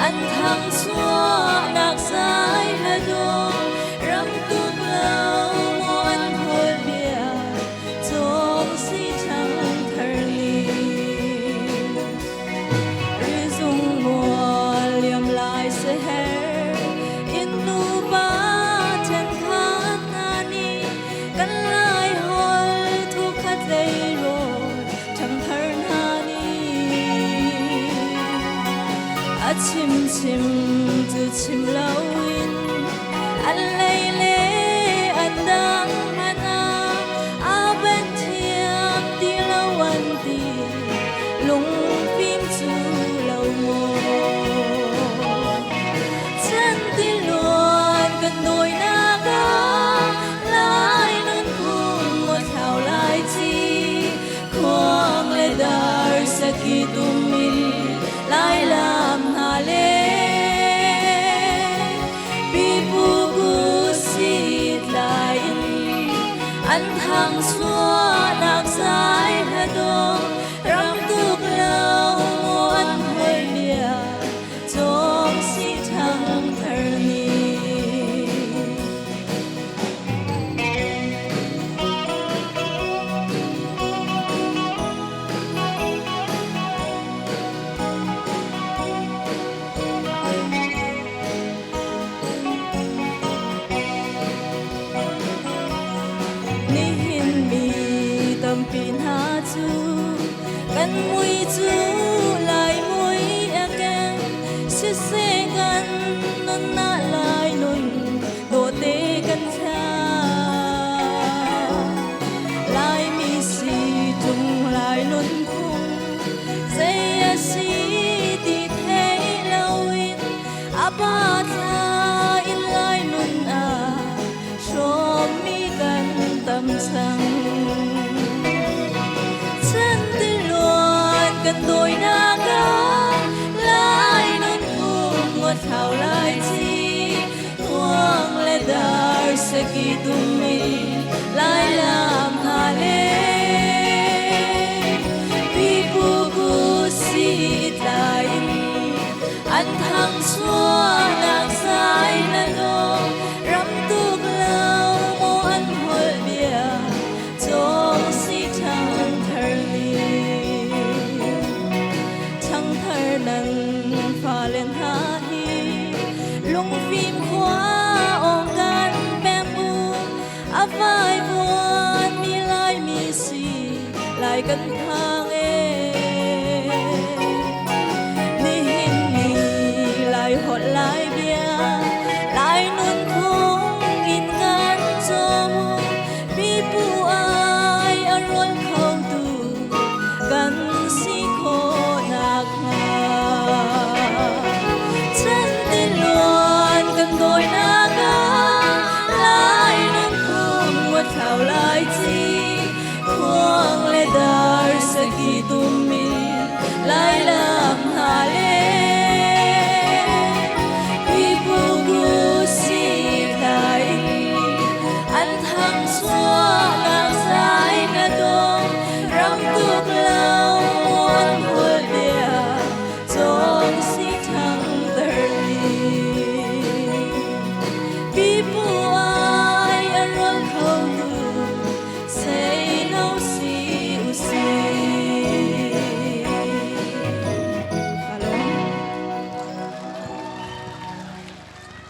anh thăng xóa nạc dài là đồ rắm tục lâu mô anh hồi bia trong si trăng thờ li ri dung mùa liềm lại sẽ hè in nu ba chân khát nani căn lại hồi thu khát dây rồi chẳng thờ chim chim từ chim lâu in anh lấy lệ anh đang mana a bên thiam đi lâu anh đi lung phim chu lâu mồ chân đi luôn gần đôi na ga lại luôn cùng một thảo lại chi khoang lệ dar sa ki tumi lại làm anh thăng xóa nạc dài là đồ rắm tục lâu mô anh hồi bia trong si thăng thờ ni pin ha chu kan mui chu lai mui again se se gan non na lai nun do te kan cha lai mi si tung lai nun khung se ya si ti the lâu in apa tha in lai nun a show mi kan tâm sang gần đôi na ga lại non cùng một thảo lại chi thoáng lệ dar sẽ kỳ tumi lại làm hà lê vì bu bu si lại anh thăng xóa nạc dài là đồ rắm tục lâu mô anh hồi bia trong si thăng thờ li nâng pha lên tha hi lung phim khóa ôm gan bamboo áp vai buồn mi lai mi si lại cần thang ni hin ni lại hot lại bia lại nun thong in gan cho mu bi pu ai arol khâu tu gan si kho nạc thảo lại chi khoang lệ dar sa ki tumi lại làm hà lê vì bu gu si tai anh thăng xóa nạc dài na đồ rắm tục lâu muốn hồi bia trong si thăng tờ li vì bu